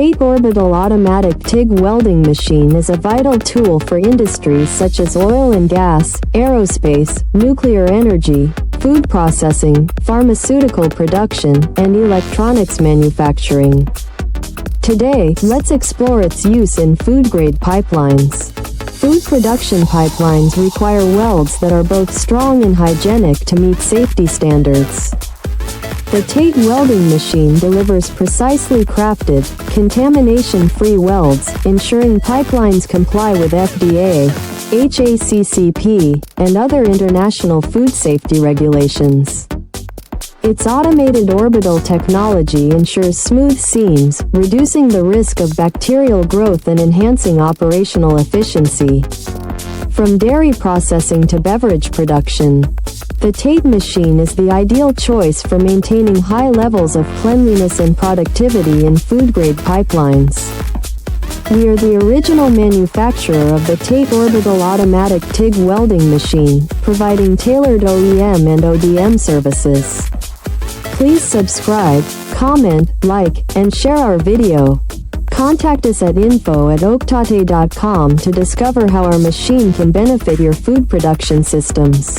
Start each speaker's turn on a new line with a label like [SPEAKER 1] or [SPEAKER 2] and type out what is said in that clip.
[SPEAKER 1] TATE Orbital Automatic TIG Welding Machine is a vital tool for industries such as oil and gas, aerospace, nuclear energy, food processing, pharmaceutical production, and electronics manufacturing. Today, let's explore its use in food-grade pipelines. Food production pipelines require welds that are both strong and hygienic to meet safety standards. The TATE welding machine delivers precisely crafted, contamination-free welds, ensuring pipelines comply with FDA, HACCP, and other international food safety regulations. Its automated orbital technology ensures smooth seams, reducing the risk of bacterial growth and enhancing operational efficiency. From dairy processing to beverage production, the TATE machine is the ideal choice for maintaining high levels of cleanliness and productivity in food-grade pipelines. We are the original manufacturer of the TATE Orbital Automatic TIG Welding Machine, providing tailored OEM and ODM services. Please subscribe, comment, like, and share our video. Contact us at info@oaktate.com to discover how our machine can benefit your food production systems.